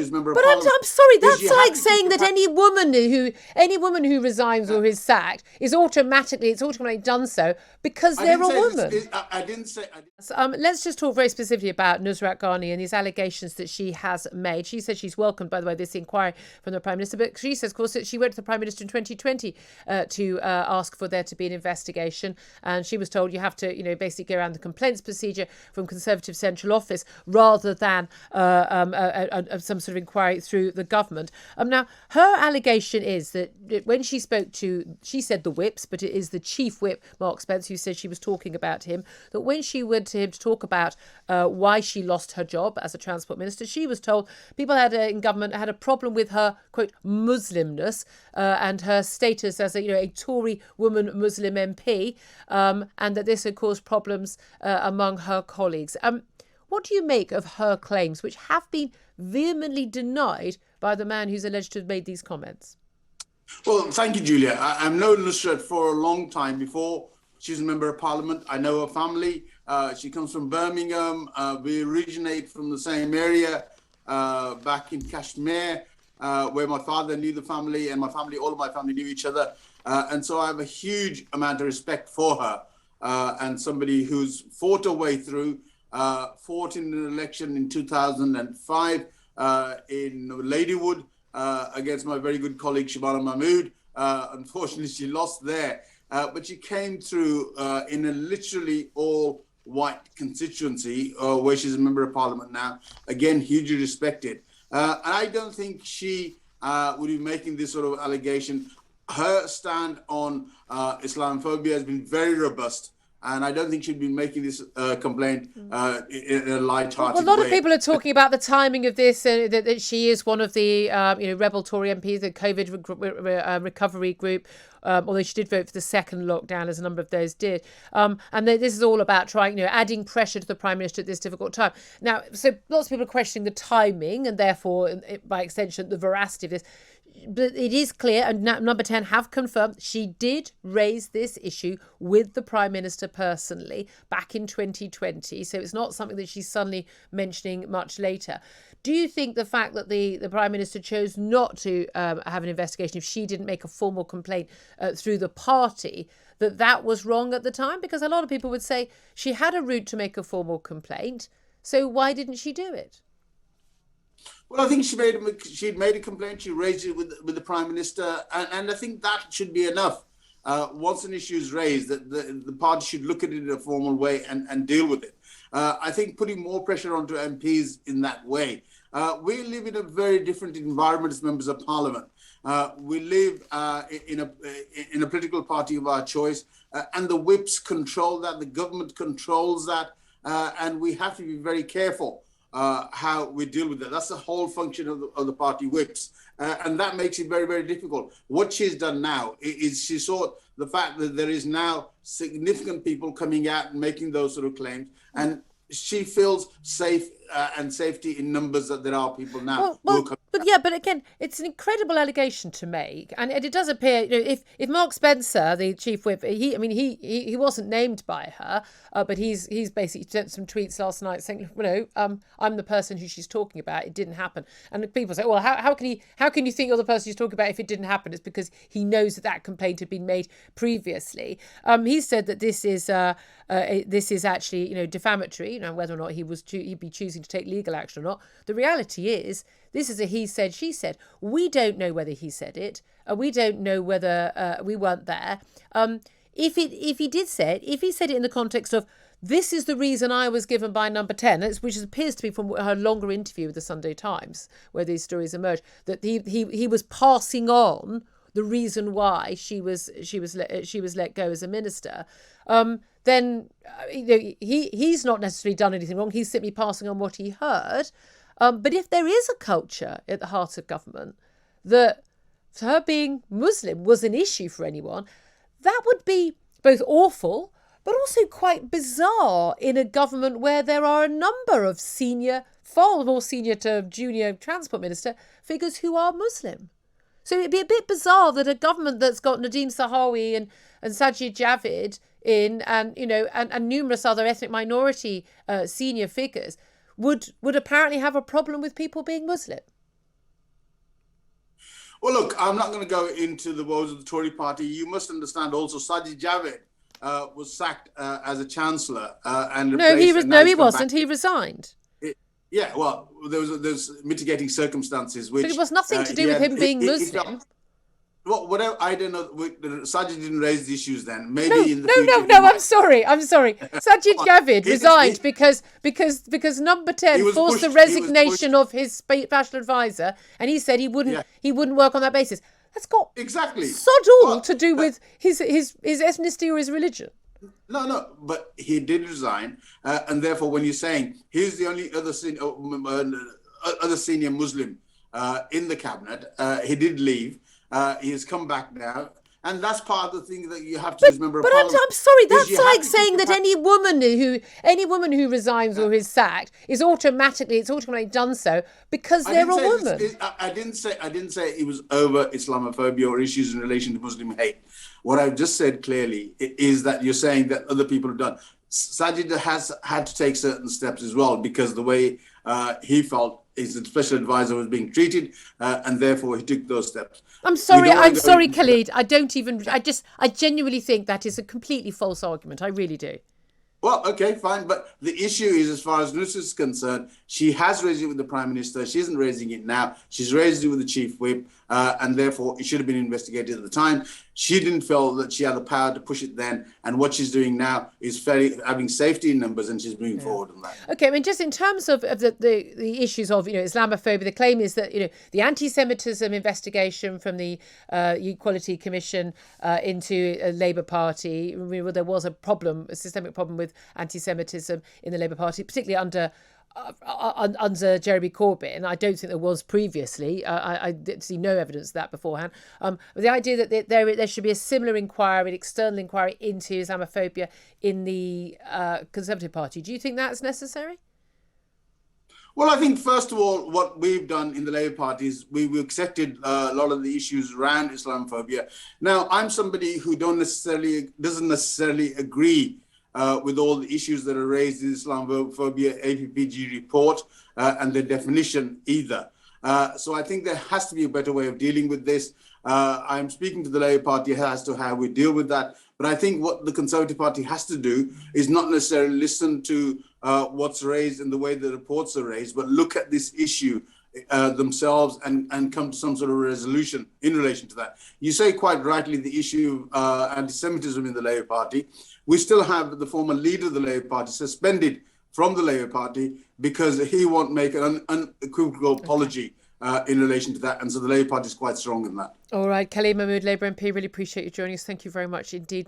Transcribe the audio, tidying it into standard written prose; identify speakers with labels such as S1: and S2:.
S1: she's a member of
S2: But
S1: parliament.
S2: I'm sorry,
S1: Is
S2: that's
S1: she
S2: like
S1: happy
S2: saying
S1: to
S2: that any woman who resigns or is sacked is automatically done so because they're a woman.
S1: I didn't say.
S2: Let's just talk very specifically about Nusrat Ghani and these allegations that she has made. She says she's welcomed, by the way, this inquiry from the Prime Minister, but she says, of course, that she went to the Prime Minister in 2020 to ask for there to be an investigation, and she was told you have to, basically go around the complaints procedure from Conservative Central Office rather than some sort of inquiry through the government. Now, her allegation is that when she spoke to, she said the whips, but it is the chief whip, Mark Spence, who said she was talking about him, that when she went to him to talk about why she lost her job as a transport minister, she was told people in government had a problem with her, quote, Muslimness and her status as a Tory woman Muslim MP, and that this had caused problems among her colleagues. What do you make of her claims, which have been vehemently denied by the man who's alleged to have made these comments?
S1: Well, thank you, Julia. I've known Nusrat for a long time. Before she's a member of parliament, I know her family. She comes from Birmingham. We originate from the same area back in Kashmir, where my father knew the family, and all of my family knew each other. And so I have a huge amount of respect for her, and somebody who's fought her way through, fought in an election in 2005 in Ladywood against my very good colleague Shabana Mahmood. Unfortunately, she lost there, but she came through in a literally all-white constituency where she's a member of parliament now. Again, hugely respected. And I don't think she would be making this sort of allegation. Her stand on Islamophobia has been very robust, and I don't think she'd be making this complaint in a light-hearted way.
S2: A lot of people are talking about the timing of this, that she is one of the rebel Tory MPs, the COVID recovery group, although she did vote for the second lockdown, as a number of those did. And this is all about trying, adding pressure to the Prime Minister at this difficult time. Now, so lots of people are questioning the timing and therefore, by extension, the veracity of this. But it is clear, and Number 10 have confirmed, she did raise this issue with the Prime Minister personally back in 2020. So it's not something that she's suddenly mentioning much later. Do you think the fact that the Prime Minister chose not to have an investigation if she didn't make a formal complaint through the party, that was wrong at the time? Because a lot of people would say she had a route to make a formal complaint. So why didn't she do it?
S1: Well, I think she'd made a complaint. She raised it with the Prime Minister, and I think that should be enough. Once an issue is raised, the party should look at it in a formal way and deal with it. I think putting more pressure onto MPs in that way. We live in a very different environment as members of Parliament. We live in a political party of our choice, and the whips control that. The government controls that, and we have to be very careful how we deal with it. That's the whole function of the party whips. And that makes it very, very difficult. What she's done now is she saw the fact that there is now significant people coming out and making those sort of claims. And she feels safe and safety in numbers that there are people now.
S2: But again, it's an incredible allegation to make, and it does appear, if Mark Spencer, the chief whip, he wasn't named by her, but he's basically sent some tweets last night saying, I'm the person who she's talking about. It didn't happen, and people say, well, how can you think you're the person she's talking about if it didn't happen? It's because he knows that complaint had been made previously. He said that this is actually defamatory. Whether or not he'd be choosing to take legal action or not. The reality is, this is a he said, she said. We don't know whether he said it. We don't know whether we weren't there. If he did say it, if he said it in the context of, this is the reason I was given by Number 10, which appears to be from her longer interview with the Sunday Times, where these stories emerged, that he was passing on the reason why she was let go as a minister. Then he's not necessarily done anything wrong. He's simply passing on what he heard. But if there is a culture at the heart of government that her being Muslim was an issue for anyone, that would be both awful, but also quite bizarre in a government where there are a number of far more senior to junior transport minister figures who are Muslim. So it'd be a bit bizarre that a government that's got Nadeem Sahawi and Sajid Javid in, and numerous other ethnic minority senior figures would apparently have a problem with people being Muslim.
S1: Well, look, I'm not going to go into the woes of the Tory party. You must understand also Sajid Javid was sacked as a chancellor and
S2: No,
S1: replaced. And now
S2: no,
S1: he's
S2: he
S1: come back.
S2: wasn't. He resigned.
S1: Yeah, well, there's mitigating circumstances which
S2: But it was nothing to do
S1: he
S2: with
S1: had.
S2: him being
S1: He
S2: Muslim.
S1: felt, well, whatever, I don't know. Sajid didn't raise the issues then. Maybe
S2: No,
S1: in the
S2: no,
S1: future.
S2: no,
S1: he
S2: no.
S1: might.
S2: I'm sorry. Sajid Javid resigned because Number 10
S1: was
S2: forced the
S1: pushed- he was
S2: resignation
S1: pushed.
S2: of his special advisor, and he said he
S1: Yeah.
S2: wouldn't work on that basis. That's got
S1: Exactly.
S2: sod all
S1: Well,
S2: to do with his ethnicity or his religion.
S1: No, but he did resign, and therefore, when you're saying he's the only other senior Muslim in the cabinet, he did leave. He has come back now, and that's part of the thing that you have to remember.
S2: But I'm sorry.
S1: is
S2: That's
S1: you have
S2: like
S1: to
S2: saying
S1: keep
S2: that any woman who resigns or is sacked is automatically done so because they're a woman.
S1: I didn't say it was over Islamophobia or issues in relation to Muslim hate. What I've just said clearly is that you're saying that other people have done. Sajid has had to take certain steps as well because the way he felt his special advisor was being treated, and therefore he took those steps.
S2: I'm sorry, Khalid. I genuinely think that is a completely false argument. I really do.
S1: Well, okay, fine. But the issue is, as far as Nusrat is concerned, she has raised it with the Prime Minister. She isn't raising it now. She's raised it with the Chief Whip, and therefore it should have been investigated at the time. She didn't feel that she had the power to push it then. And what she's doing now is having safety in numbers, and she's moving forward on that.
S2: Okay, I mean, just in terms of the issues of Islamophobia, the claim is that the anti-Semitism investigation from the Equality Commission into a Labour Party, there was a systemic problem with anti-Semitism in the Labour Party, particularly under Jeremy Corbyn. I don't think there was previously. I did see no evidence of that beforehand. The idea that there should be a similar inquiry, an external inquiry into Islamophobia in the Conservative Party. Do you think that's necessary?
S1: Well, I think, first of all, what we've done in the Labour Party is we've accepted a lot of the issues around Islamophobia. Now, I'm somebody who doesn't necessarily agree with all the issues that are raised in the Islamophobia APPG report and the definition either. So I think there has to be a better way of dealing with this. I'm speaking to the Labour Party as to how we deal with that. But I think what the Conservative Party has to do is not necessarily listen to what's raised and the way the reports are raised, but look at this issue themselves and come to some sort of resolution in relation to that. You say quite rightly the issue of anti-Semitism in the Labour Party. We still have the former leader of the Labour Party suspended from the Labour Party because he won't make an unequivocal apology in relation to that. And so the Labour Party is quite strong in that.
S2: All right, Khalid Mahmood, Labour MP, really appreciate you joining us. Thank you very much indeed.